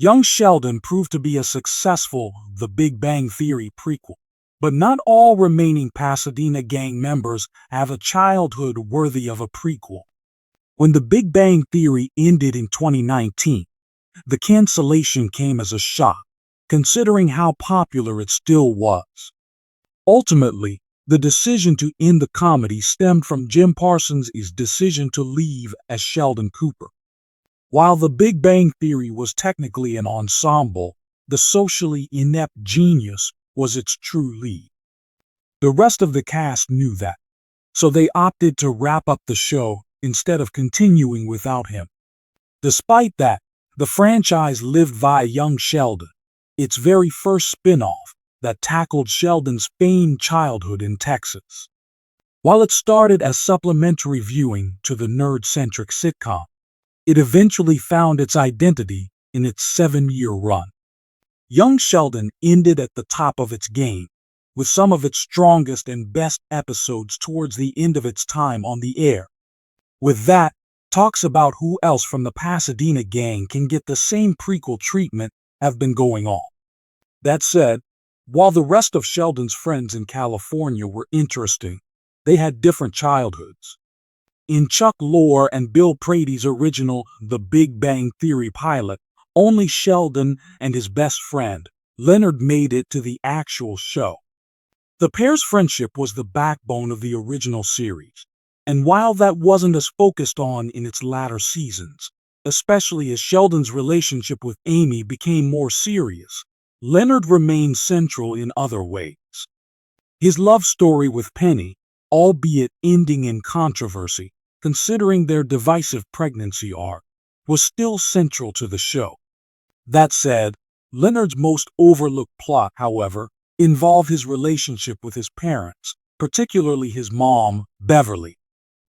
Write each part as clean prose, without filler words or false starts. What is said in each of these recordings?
Young Sheldon proved to be a successful The Big Bang Theory prequel, but not all remaining Pasadena gang members have a childhood worthy of a prequel. When The Big Bang Theory ended in 2019, the cancellation came as a shock, considering how popular it still was. Ultimately, the decision to end the comedy stemmed from Jim Parsons' decision to leave as Sheldon Cooper. While The Big Bang Theory was technically an ensemble, the socially inept genius was its true lead. The rest of the cast knew that, so they opted to wrap up the show instead of continuing without him. Despite that, the franchise lived via Young Sheldon, its very first spin-off that tackled Sheldon's famed childhood in Texas. While it started as supplementary viewing to the nerd-centric sitcom, it eventually found its identity in its 7-year run. Young Sheldon ended at the top of its game, with some of its strongest and best episodes towards the end of its time on the air. With that, talks about who else from the Pasadena gang can get the same prequel treatment have been going on. That said, while the rest of Sheldon's friends in California were interesting, they had different childhoods. In Chuck Lorre and Bill Prade's original The Big Bang Theory pilot, only Sheldon and his best friend, Leonard, made it to the actual show. The pair's friendship was the backbone of the original series, and while that wasn't as focused on in its latter seasons, especially as Sheldon's relationship with Amy became more serious, Leonard remained central in other ways. His love story with Penny, albeit ending in controversy, considering their divisive pregnancy arc, was still central to the show. That said, Leonard's most overlooked plot, however, involved his relationship with his parents, particularly his mom, Beverly.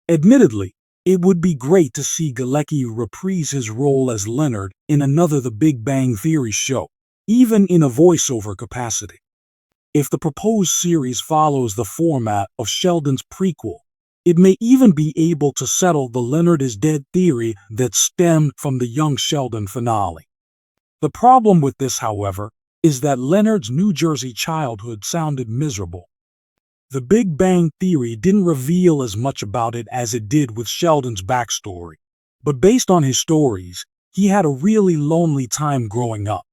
Admittedly, it would be great to see Galecki reprise his role as Leonard in another The Big Bang Theory show, even in a voiceover capacity. If the proposed series follows the format of Sheldon's prequel, it may even be able to settle the Leonard is dead theory that stemmed from the Young Sheldon finale. The problem with this, however, is that Leonard's New Jersey childhood sounded miserable. The Big Bang Theory didn't reveal as much about it as it did with Sheldon's backstory, but based on his stories, he had a really lonely time growing up.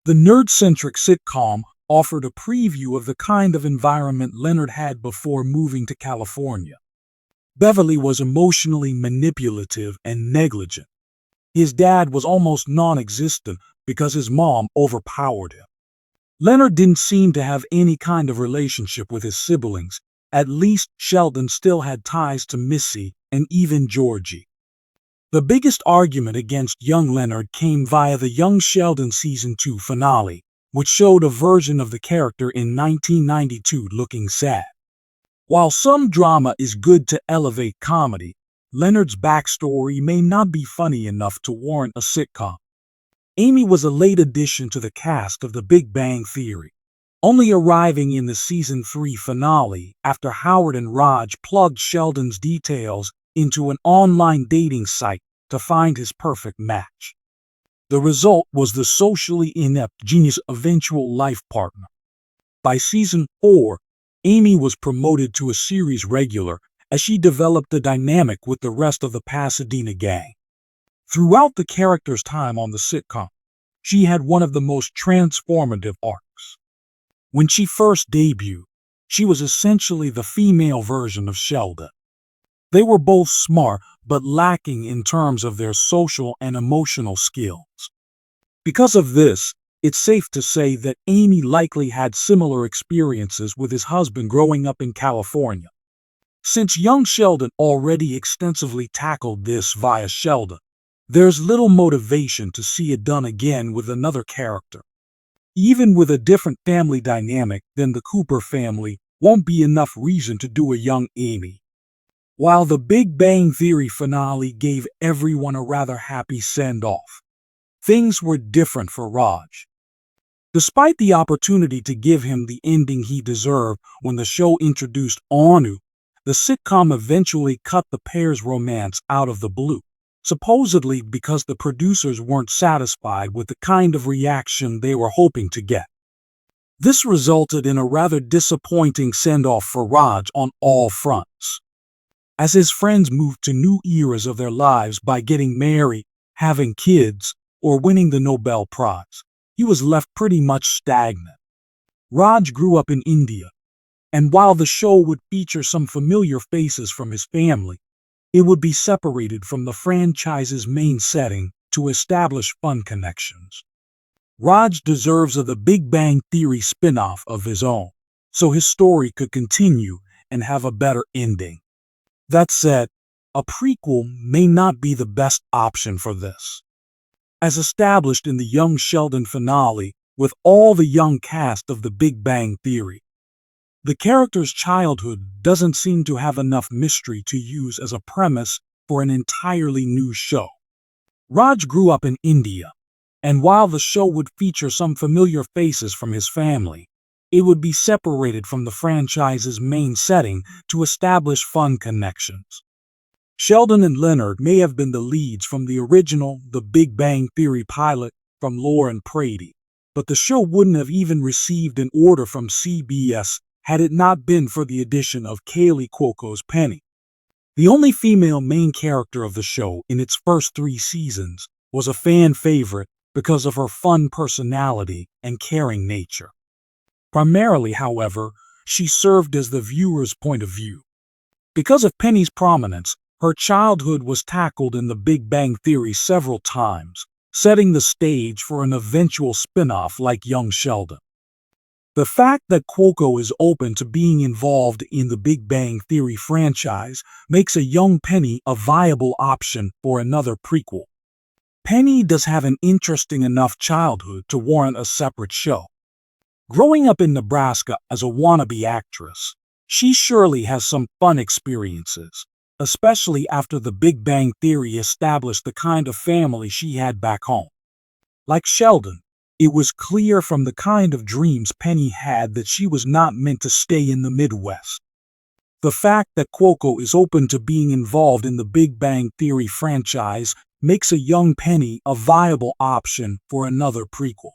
The nerd-centric sitcom offered a preview of the kind of environment Leonard had before moving to California. Beverly was emotionally manipulative and negligent. His dad was almost non-existent because his mom overpowered him. Leonard didn't seem to have any kind of relationship with his siblings. At least Sheldon still had ties to Missy and even Georgie. The biggest argument against young Leonard came via the Young Sheldon Season 2 finale, which showed a version of the character in 1992 looking sad. While some drama is good to elevate comedy, Leonard's backstory may not be funny enough to warrant a sitcom. Amy was a late addition to the cast of The Big Bang Theory, only arriving in the Season 3 finale after Howard and Raj plugged Sheldon's details into an online dating site to find his perfect match. The result was the socially inept genius' eventual life partner. By Season 4, Amy was promoted to a series regular as she developed a dynamic with the rest of the Pasadena gang. Throughout the character's time on the sitcom, she had one of the most transformative arcs. When she first debuted, she was essentially the female version of Sheldon. They were both smart but lacking in terms of their social and emotional skills. Because of this, it's safe to say that Amy likely had similar experiences with his husband growing up in California. Since Young Sheldon already extensively tackled this via Sheldon, there's little motivation to see it done again with another character. Even with a different family dynamic than the Cooper family, won't be enough reason to do a young Amy. While The Big Bang Theory finale gave everyone a rather happy send-off, things were different for Raj. Despite the opportunity to give him the ending he deserved when the show introduced Anu, the sitcom eventually cut the pair's romance out of the blue, supposedly because the producers weren't satisfied with the kind of reaction they were hoping to get. This resulted in a rather disappointing send-off for Raj on all fronts. As his friends moved to new eras of their lives by getting married, having kids, or winning the Nobel Prize, he was left pretty much stagnant. Raj grew up in India, and while the show would feature some familiar faces from his family, it would be separated from the franchise's main setting to establish fun connections. Raj deserves a The Big Bang Theory spin-off of his own, so his story could continue and have a better ending. That said, a prequel may not be the best option for this. As established in the Young Sheldon finale with all the young cast of The Big Bang Theory, the character's childhood doesn't seem to have enough mystery to use as a premise for an entirely new show. Raj grew up in India, and while the show would feature some familiar faces from his family, it would be separated from the franchise's main setting to establish fun connections. Sheldon and Leonard may have been the leads from the original The Big Bang Theory pilot from Lauren Prady, but the show wouldn't have even received an order from CBS had it not been for the addition of Kaley Cuoco's Penny. The only female main character of the show in its first 3 seasons was a fan favorite because of her fun personality and caring nature. Primarily, however, she served as the viewer's point of view. Because of Penny's prominence, her childhood was tackled in The Big Bang Theory several times, setting the stage for an eventual spin-off like Young Sheldon. The fact that Cuoco is open to being involved in the Big Bang Theory franchise makes a young Penny a viable option for another prequel. Penny does have an interesting enough childhood to warrant a separate show. Growing up in Nebraska as a wannabe actress, she surely has some fun experiences, especially after the Big Bang Theory established the kind of family she had back home. Like Sheldon, it was clear from the kind of dreams Penny had that she was not meant to stay in the Midwest. The fact that Cuoco is open to being involved in the Big Bang Theory franchise makes a young Penny a viable option for another prequel.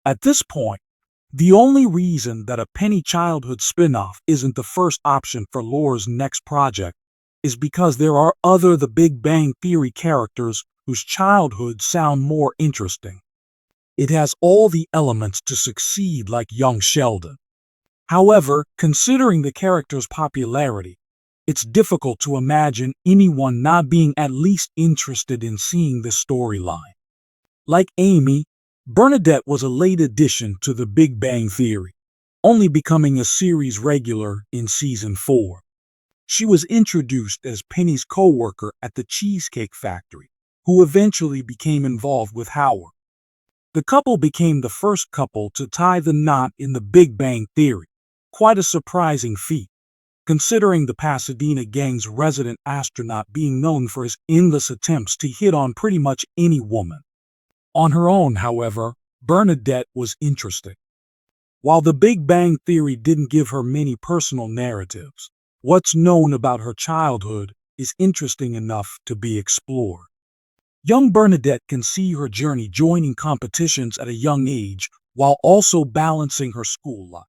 At this point, the only reason that a Penny childhood spin-off isn't the first option for Laura's next project is because there are other The Big Bang Theory characters whose childhoods sound more interesting. It has all the elements to succeed like Young Sheldon. However, considering the character's popularity, it's difficult to imagine anyone not being at least interested in seeing this storyline. Like Amy, Bernadette was a late addition to The Big Bang Theory, only becoming a series regular in season 4. She was introduced as Penny's co-worker at the Cheesecake Factory, who eventually became involved with Howard. The couple became the first couple to tie the knot in The Big Bang Theory, quite a surprising feat, considering the Pasadena gang's resident astronaut being known for his endless attempts to hit on pretty much any woman. On her own, however, Bernadette was interesting. While The Big Bang Theory didn't give her many personal narratives, what's known about her childhood is interesting enough to be explored. Young Bernadette can see her journey joining competitions at a young age while also balancing her school life.